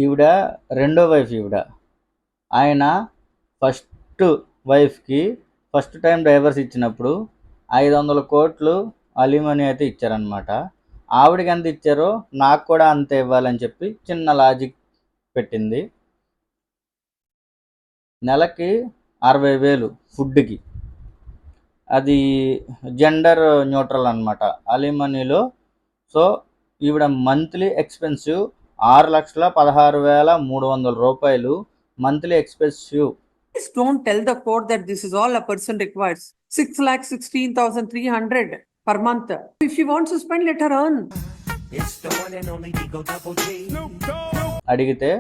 ఈవిడ రెండో వైఫ్ ఈవిడ. ఆయన ఫస్ట్ వైఫ్‌కి ఫస్ట్ టైం డైవర్స్ ఇచ్చినప్పుడు 500 కోట్లు అలిమనీ అయితే ఇచ్చారనమాట. ఆవిడకి ఎంత ఇచ్చారో నాకు కూడా అంతే ఇవ్వాలని చెప్పి చిన్న లాజిక్ పెట్టింది. నెలకి 60,000 ఫుడ్‌కి. అది జెండర్ న్యూట్రల్ అనమాట అలిమనీలో. సో ఈవిడ మంత్లీ ఎక్స్పెన్సివ్ 6,16,300 రూపాయలు monthly expensive. Please don't tell the court that this is all a person requires. 6,16,300 per month. If she wants to spend, let her earn. అడిగితే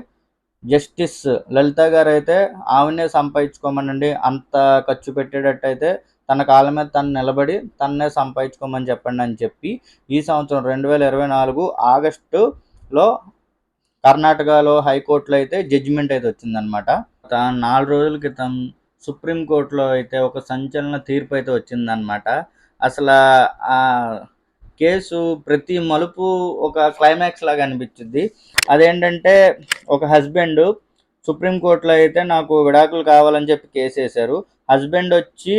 జస్టిస్ లలిత గారు అయితే ఆమెనే సంపాదించుకోమనండి, అంత ఖర్చు పెట్టేటట్టయితే తన కాళ్ళ మీద తను నిలబడి తన్నే సంపాదించుకోమని చెప్పండి అని చెప్పి ఈ సంవత్సరం 2024 ఆగస్టులో కర్ణాటకలో హైకోర్టులో అయితే జడ్జిమెంట్ అయితే వచ్చిందనమాట. 4 రోజుల క్రితం సుప్రీంకోర్టులో అయితే ఒక సంచలన తీర్పు అయితే వచ్చిందనమాట. అసలు ఆ కేసు ప్రతి మలుపు ఒక క్లైమాక్స్ లాగా అనిపించింది. అదేంటంటే ఒక హస్బెండ్ సుప్రీంకోర్టులో అయితే నాకు విడాకులు కావాలని చెప్పి కేసు వేశారు. హస్బెండ్ వచ్చి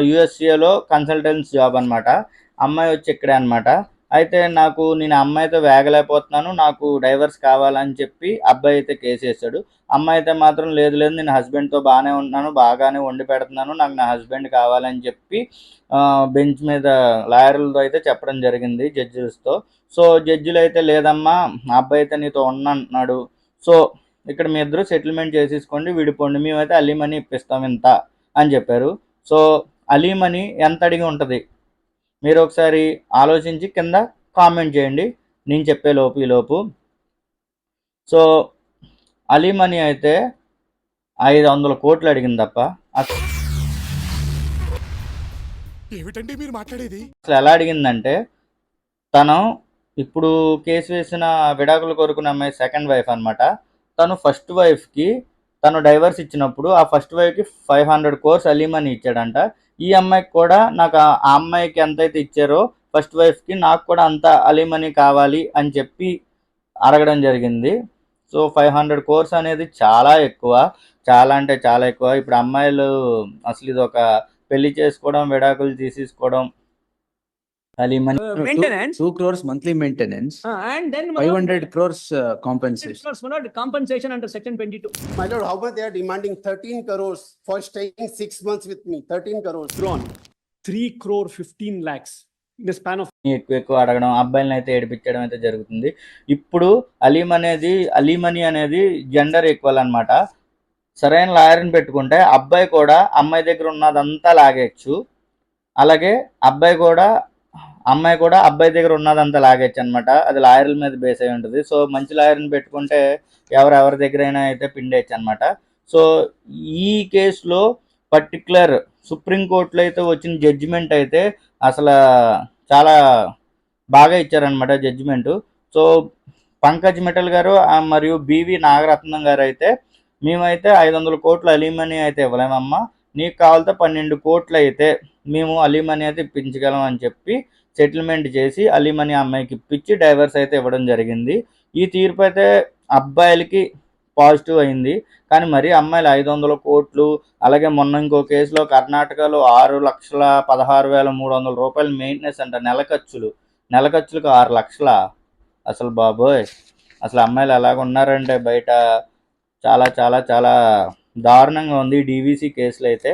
యుఎస్ఏలో కన్సల్టెన్సీ జాబ్ అనమాట, అమ్మాయి వచ్చి ఇక్కడే అనమాట. అయితే నేను అమ్మాయితో వేగలేకపోతున్నాను, నాకు డైవర్స్ కావాలని చెప్పి అబ్బాయి అయితే కేసు వేసాడు. అమ్మాయి అయితే మాత్రం లేదు నేను హస్బెండ్తో బాగానే ఉంటున్నాను, బాగానే వండి పెడుతున్నాను, నాకు నా హస్బెండ్ కావాలని చెప్పి బెంచ్ మీద లాయర్లతో అయితే చెప్పడం జరిగింది, జడ్జిలతో. సో జడ్జిలు అయితే లేదమ్మా, అబ్బాయి అయితే నీతో ఉండంటున్నాడు, సో ఇక్కడ మీ ఇద్దరు సెటిల్మెంట్ చేసేసుకోండి, విడిపోండి, మేమైతే అలీమనీ ఇప్పిస్తాం ఇంత అని చెప్పారు. సో అలీమనీ ఎంత అడిగి ఉంటుంది మీరు ఒకసారి ఆలోచించి కింద కామెంట్ చేయండి నేను చెప్పే లోపు. సో అలీమనీ అయితే 500 కోట్లు అడిగింది తప్ప ఏమిటండి మీరు మాట్లాడేది. అసలు ఎలా అడిగిందంటే, తను ఇప్పుడు కేసు వేసిన విడాకులు కోరుకున్న అమ్మాయి సెకండ్ వైఫ్ అనమాట. తను ఫస్ట్ వైఫ్కి తను డైవర్స్ ఇచ్చినప్పుడు ఆ ఫస్ట్ వైఫ్కి 500 crores అలీమనీ ఇచ్చాడంట. ఈ అమ్మాయికి కూడా నాకు ఆ అమ్మాయికి ఎంతైతే ఇచ్చారో ఫస్ట్ వైఫ్కి నాకు కూడా అంత అలీమనీ కావాలి అని చెప్పి అడగడం జరిగింది. సో 500 crores అనేది చాలా ఎక్కువ, చాలా అంటే చాలా ఎక్కువ. ఇప్పుడు అమ్మాయిలు అసలు ఇది ఒక పెళ్లి చేసుకోవడం, విడాకులు తీసేసుకోవడం, అలీమనీ. Maintenance. 2 crores monthly maintenance, And then 500 crores compensation. compensation under section 22. My lord, how much they are demanding? 13 crores for staying 6 months with me. 13 crores. Drawn 3 crore 15 lakhs in the span of ఎక్కువ అడగడం, అబ్బాయిలను అయితే ఏడిపించడం అయితే జరుగుతుంది. ఇప్పుడు అలీమనీ అనేది gender equal అనమాట. సరైన లాయర్ని పెట్టుకుంటే అబ్బాయి కూడా అమ్మాయి దగ్గర ఉన్నదంతా లాగేయచ్చు, అలాగే అమ్మాయి కూడా అబ్బాయి దగ్గర ఉన్నదంతా లాగేయచ్చు అనమాట. అది లాయర్ల మీద బేస్ అయి ఉంటుంది. సో మంచి లాయర్ని పెట్టుకుంటే ఎవరి దగ్గరైనా అయితే పిండేయచ్చు అనమాట. సో ఈ కేసులో పర్టికులర్ సుప్రీంకోర్టులో అయితే వచ్చిన జడ్జిమెంట్ అయితే అసలు చాలా బాగా ఇచ్చారనమాట జడ్జిమెంటు. సో పంకజ్ మిఠల్ గారు మరియు బివి నాగరత్నం గారు అయితే, మేమైతే 500 కోట్లు అలీమనీ అయితే ఇవ్వలేమమ్మా, నీకు కావాలితే 12 కోట్లు అయితే మేము అలీమనీ అయితే ఇప్పించగలం అని చెప్పి సెటిల్మెంట్ చేసి అలీమనీ అమ్మాయికి ఇప్పించి డైవర్స్ అయితే ఇవ్వడం జరిగింది. ఈ తీర్పు అయితే అబ్బాయిలకి పాజిటివ్ అయింది, కానీ మరి అమ్మాయిలు 500 కోట్లు, అలాగే మొన్న ఇంకో కేసులో కర్ణాటకలో 6,16,300 రూపాయలు మెయింటెనెన్స్ అంట, నెల ఖర్చులకు 6 లక్షల. అసలు బాబోయ్, అసలు అమ్మాయిలు ఎలాగ ఉన్నారంటే బయట చాలా చాలా చాలా దారుణంగా ఉంది డీవీసీ కేసులు అయితే.